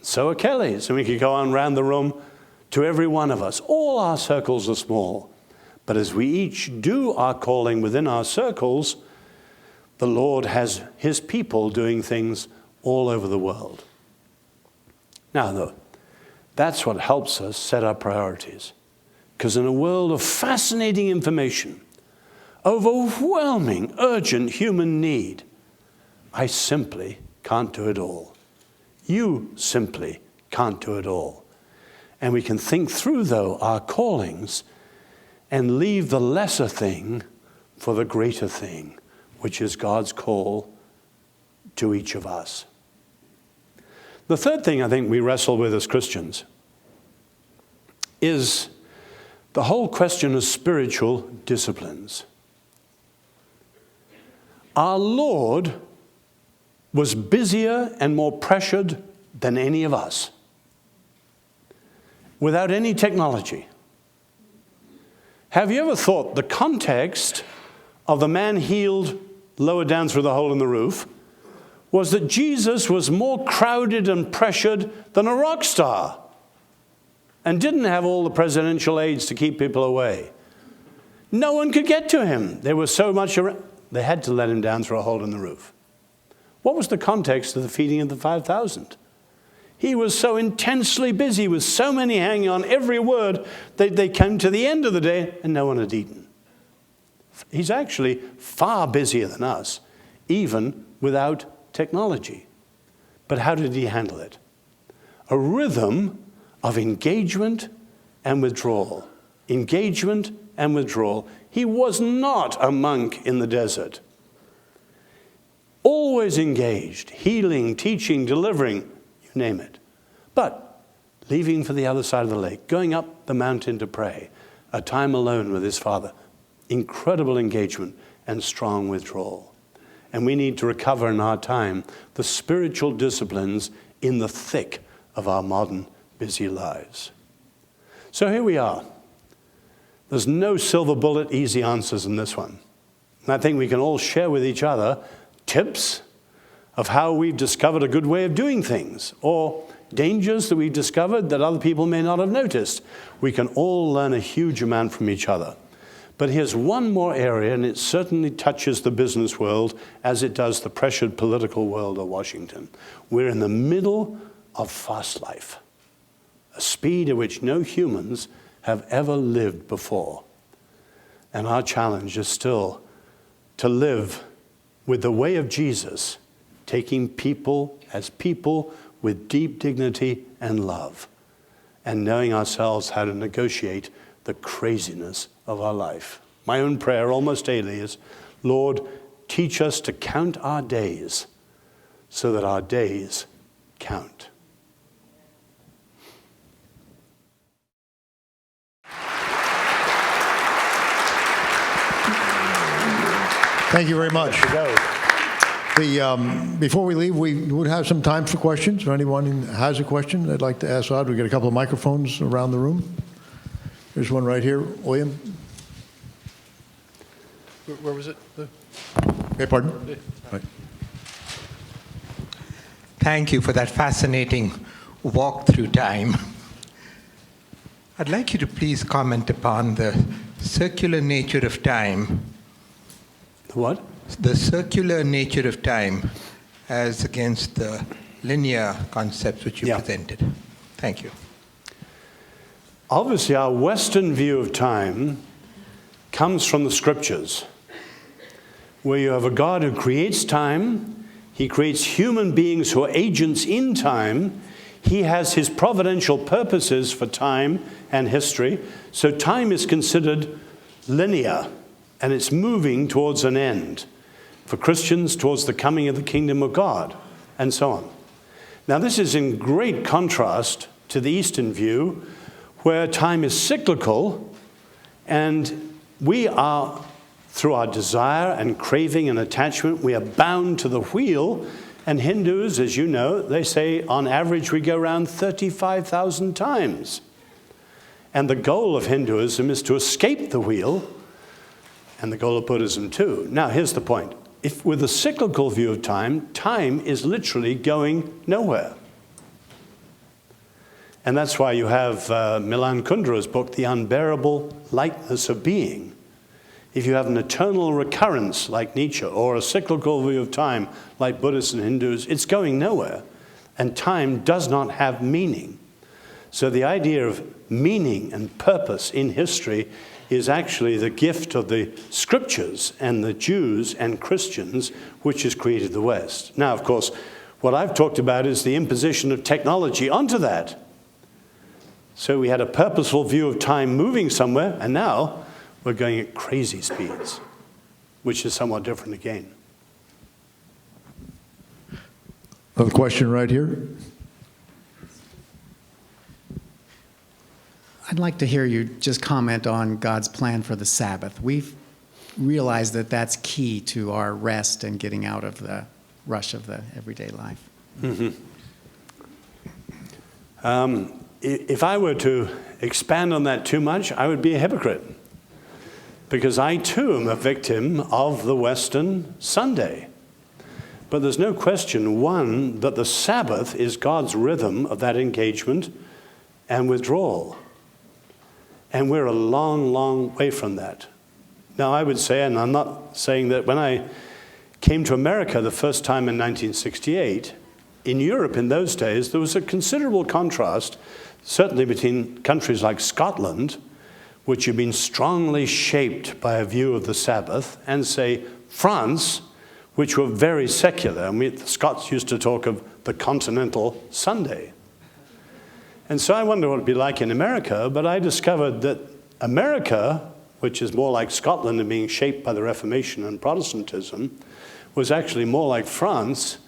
So are Kelly's. And we could go on around the room to every one of us. All our circles are small. But as we each do our calling within our circles, the Lord has his people doing things all over the world. Now, though, that's what helps us set our priorities. Because in a world of fascinating information, overwhelming, urgent human need, I simply can't do it all. You simply can't do it all. And we can think through, though, our callings and leave the lesser thing for the greater thing, which is God's call to each of us. The third thing I think we wrestle with as Christians is the whole question of spiritual disciplines. Our Lord was busier and more pressured than any of us, without any technology. Have you ever thought the context of the man healed lower down through the hole in the roof was that Jesus was more crowded and pressured than a rock star and didn't have all the presidential aides to keep people away? No one could get to him. There was so much around. They had to let him down through a hole in the roof. What was the context of the feeding of the 5,000? He was so intensely busy with so many hanging on every word that they came to the end of the day and no one had eaten. He's actually far busier than us, even without technology. But how did he handle it? A rhythm of engagement and withdrawal. Engagement and withdrawal. He was not a monk in the desert. Always engaged, healing, teaching, delivering, you name it. But leaving for the other side of the lake, going up the mountain to pray, a time alone with his Father. Incredible engagement and strong withdrawal. And we need to recover in our time the spiritual disciplines in the thick of our modern busy lives. So here we are. There's no silver bullet, easy answers in this one. And I think we can all share with each other tips of how we've discovered a good way of doing things, or dangers that we've discovered that other people may not have noticed. We can all learn a huge amount from each other. But here's one more area, and it certainly touches the business world as it does the pressured political world of Washington. We're in the middle of fast life, a speed at which no humans have ever lived before. And our challenge is still to live with the way of Jesus, taking people as people with deep dignity and love, and knowing ourselves how to negotiate the craziness of our life. My own prayer almost daily is, Lord, teach us to count our days so that our days count. Thank you very much. Before we leave, we would have some time for questions. If anyone has a question they'd like to ask Odd, we've got a couple of microphones around the room. There's one right here. William? Where was it? Okay, pardon? Yeah. Right. Thank you for that fascinating walk through time. I'd like you to please comment upon the circular nature of time. What? The circular nature of time as against the linear concepts which you presented. Thank you. Obviously, our Western view of time comes from the Scriptures, where you have a God who creates time. He creates human beings who are agents in time. He has his providential purposes for time and history. So time is considered linear, and it's moving towards an end. For Christians, towards the coming of the kingdom of God, and so on. Now, this is in great contrast to the Eastern view, where time is cyclical, and we are, through our desire and craving and attachment, we are bound to the wheel. And Hindus, as you know, they say on average we go around 35,000 times. And the goal of Hinduism is to escape the wheel, and the goal of Buddhism too. Now, here's the point. If with a cyclical view of time, time is literally going nowhere. And that's why you have Milan Kundera's book, The Unbearable Lightness of Being. If you have an eternal recurrence like Nietzsche, or a cyclical view of time like Buddhists and Hindus, it's going nowhere. And time does not have meaning. So the idea of meaning and purpose in history is actually the gift of the Scriptures and the Jews and Christians, which has created the West. Now, of course, what I've talked about is the imposition of technology onto that. So we had a purposeful view of time moving somewhere, and now we're going at crazy speeds, which is somewhat different again. Another question right here. I'd like to hear you just comment on God's plan for the Sabbath. We've realized that that's key to our rest and getting out of the rush of the everyday life. Mm-hmm. If I were to expand on that too much, I would be a hypocrite. Because I too am a victim of the Western Sunday. But there's no question, one, that the Sabbath is God's rhythm of that engagement and withdrawal. And we're a long, long way from that. Now, I would say, and I'm not saying that when I came to America the first time in 1968, in Europe in those days, there was a considerable contrast, certainly between countries like Scotland, which had been strongly shaped by a view of the Sabbath, and, say, France, which were very secular. And the Scots used to talk of the continental Sunday. And so I wonder what it would be like in America, but I discovered that America, which is more like Scotland and being shaped by the Reformation and Protestantism, was actually more like France,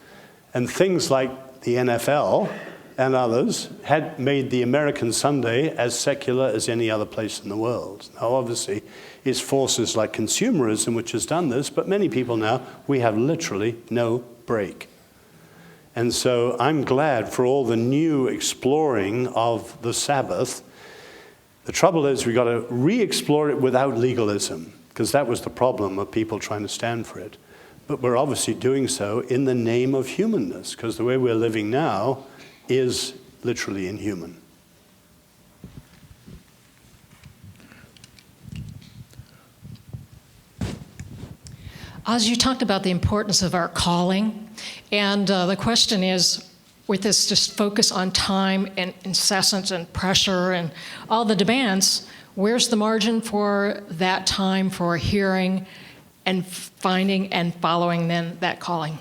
and things like the NFL and others had made the American Sunday as secular as any other place in the world. Now, obviously, it's forces like consumerism which has done this, but many people now, we have literally no break. And so I'm glad for all the new exploring of the Sabbath. The trouble is we've got to re-explore it without legalism, because that was the problem of people trying to stand for it. But we're obviously doing so in the name of humanness, because the way we're living now is literally inhuman. As you talked about the importance of our calling, and the question is, with this just focus on time and incessant and pressure and all the demands, where's the margin for that time for hearing and finding and following then that calling?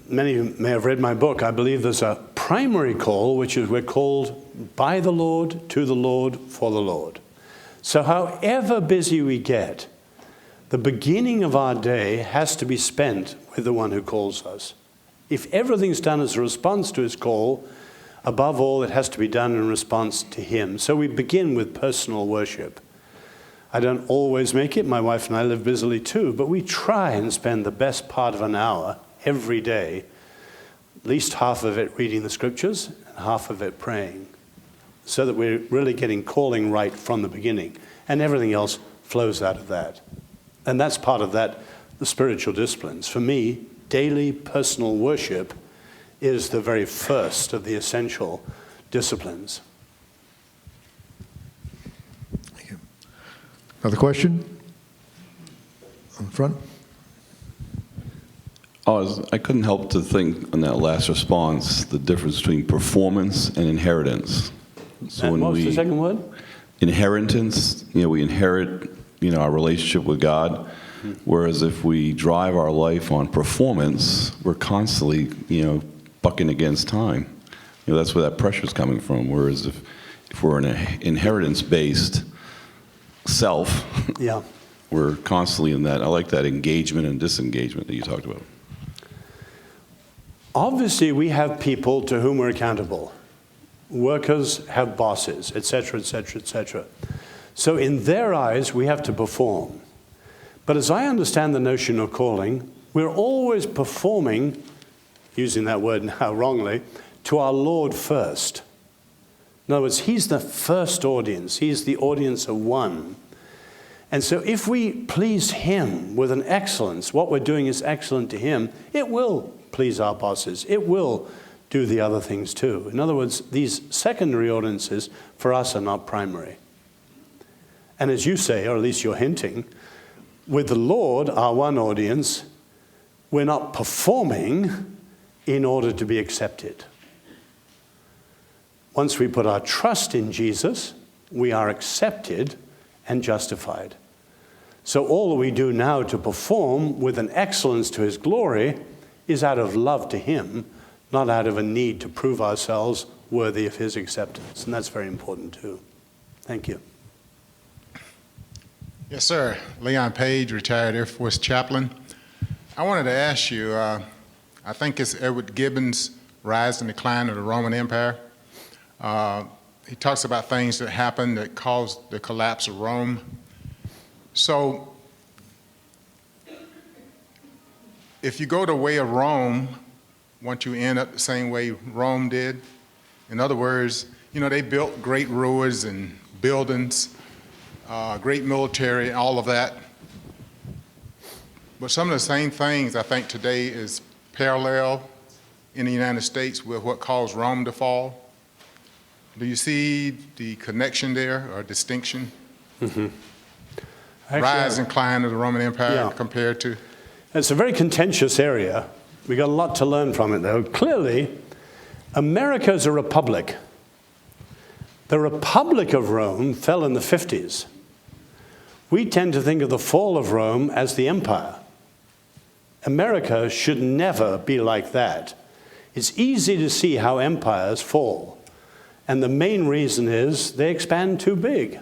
Many of you may have read my book. I believe there's a primary call, which is we're called by the Lord, to the Lord, for the Lord. So however busy we get, the beginning of our day has to be spent with the one who calls us. If everything's done as a response to his call, above all, it has to be done in response to him. So we begin with personal worship. I don't always make it. My wife and I live busily too, but we try and spend the best part of an hour every day, at least half of it reading the Scriptures and half of it praying, so that we're really getting calling right from the beginning, and everything else flows out of that. And that's part of that the spiritual disciplines. For me, daily personal worship is the very first of the essential disciplines. Thank you. Another question? On the front? I couldn't help to think on that last response, the difference between performance and inheritance. So And when what was the we second word? inheritance, we inherit, our relationship with God. Whereas if we drive our life on performance, we're constantly, bucking against time. That's where that pressure is coming from. Whereas if we're an inheritance-based self, Yeah. we're constantly in that. I like that engagement and disengagement that you talked about. Obviously, we have people to whom we're accountable. Workers have bosses, etc., etc., etc. So in their eyes, we have to perform. But as I understand the notion of calling, we're always performing, using that word now wrongly, to our Lord first. In other words, He's the first audience. He's the audience of one. And so if we please Him with an excellence, what we're doing is excellent to Him, it will please our bosses. It will do the other things too. In other words, these secondary audiences for us are not primary. And as you say, or at least you're hinting, with the Lord, our one audience, we're not performing in order to be accepted. Once we put our trust in Jesus, we are accepted and justified. So all that we do now to perform with an excellence to His glory is out of love to Him, not out of a need to prove ourselves worthy of His acceptance. And that's very important too. Thank you. Yes, sir. Leon Page, retired Air Force chaplain. I wanted to ask you, I think it's Edward Gibbon's Rise and Decline of the Roman Empire. He talks about things that happened that caused the collapse of Rome. So, if you go the way of Rome, won't you end up the same way Rome did? In other words, they built great ruins and buildings, great military, all of that. But some of the same things I think today is parallel in the United States with what caused Rome to fall. Do you see the connection there or distinction? Mm-hmm. Rise and decline of the Roman Empire compared to? It's a very contentious area. We got a lot to learn from it, though. Clearly, America is a republic. The Republic of Rome fell in the 50s. We tend to think of the fall of Rome as the empire. America should never be like that. It's easy to see how empires fall. And the main reason is they expand too big.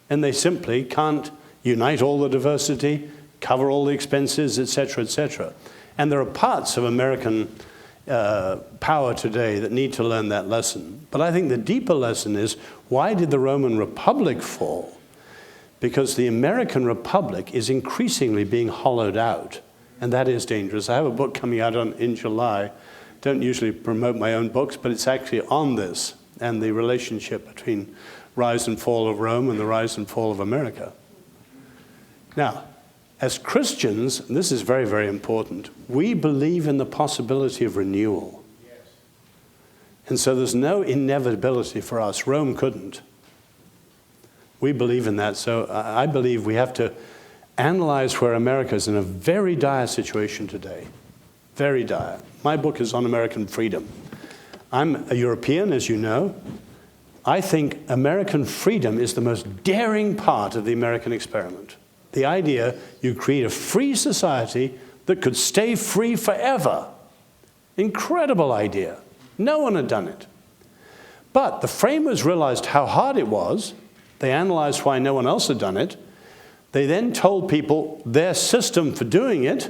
And they simply can't unite all the diversity, cover all the expenses, etc., etc. And there are parts of American power today that need to learn that lesson. But I think the deeper lesson is, why did the Roman Republic fall? Because the American Republic is increasingly being hollowed out. And that is dangerous. I have a book coming out in July. Don't usually promote my own books, but it's actually on this and the relationship between rise and fall of Rome and the rise and fall of America. Now, as Christians, and this is very, very important, we believe in the possibility of renewal. Yes. And so there's no inevitability for us. Rome couldn't. We believe in that. So I believe we have to analyze where America is in a very dire situation today. Very dire. My book is on American freedom. I'm a European, as you know. I think American freedom is the most daring part of the American experiment. The idea you create a free society that could stay free forever. Incredible idea. No one had done it. But the framers realized how hard it was. They analyzed why no one else had done it. They then told people their system for doing it,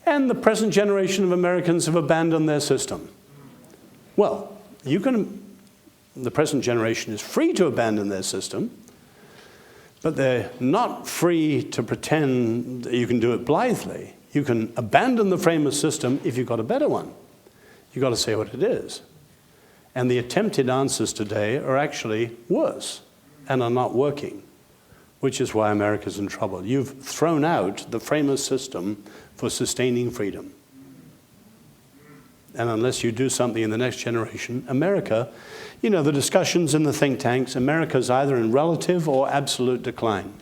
and the present generation of Americans have abandoned their system. Well, the present generation is free to abandon their system, but they're not free to pretend that you can do it blithely. You can abandon the framer's system if you've got a better one. You've got to say what it is. And the attempted answers today are actually worse and are not working. which is why America's in trouble. You've thrown out the framers' system for sustaining freedom. And unless you do something in the next generation, America, you know, the discussions in the think tanks, America's either in relative or absolute decline.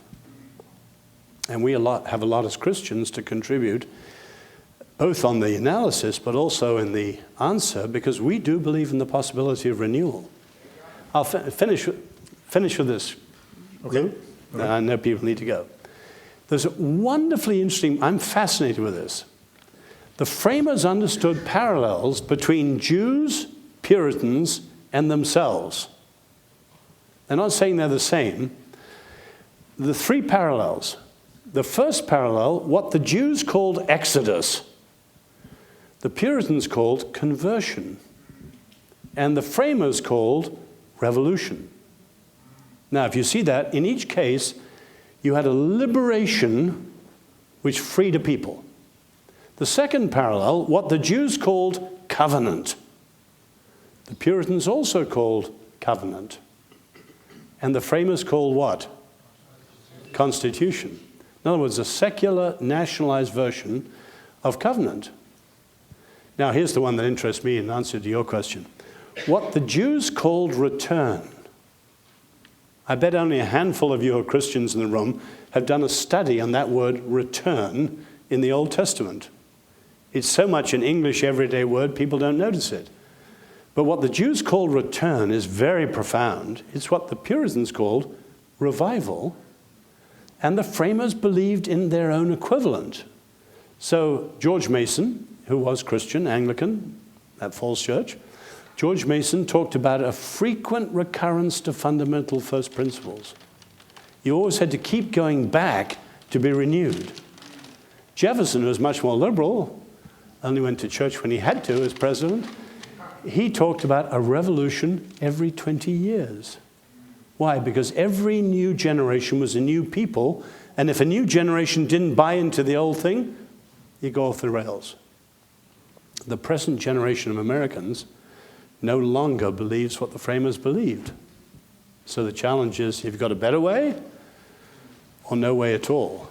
And we have a lot as Christians to contribute, both on the analysis but also in the answer, because we do believe in the possibility of renewal. I'll finish with this. Okay. Lou? I know people need to go. There's a wonderfully interesting, I'm fascinated with this. The framers understood parallels between Jews, Puritans, and themselves. They're not saying they're the same. The three parallels. The first parallel, what the Jews called Exodus, the Puritans called conversion, and the framers called revolution. Now, if you see that, in each case, you had a liberation which freed a people. The second parallel, what the Jews called covenant, the Puritans also called covenant, and the framers called what? Constitution. In other words, a secular, nationalized version of covenant. Now, here's the one that interests me in answer to your question. What the Jews called return. I bet only a handful of you who are Christians in the room have done a study on that word return in the Old Testament. It's so much an English everyday word, people don't notice it. But what the Jews called return is very profound. It's what the Puritans called revival. And the framers believed in their own equivalent. So George Mason, who was Christian, Anglican, that false church, George Mason talked about a frequent recurrence to fundamental first principles. You always had to keep going back to be renewed. Jefferson, who was much more liberal, only went to church when he had to as president, he talked about a revolution every 20 years. Why? Because every new generation was a new people, and if a new generation didn't buy into the old thing, you go off the rails. The present generation of Americans no longer believes what the framers believed. So the challenge is, you've got a better way or no way at all.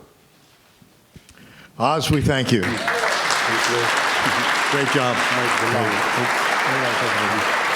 Oz, we thank you. Thank you. Great job. Thank you.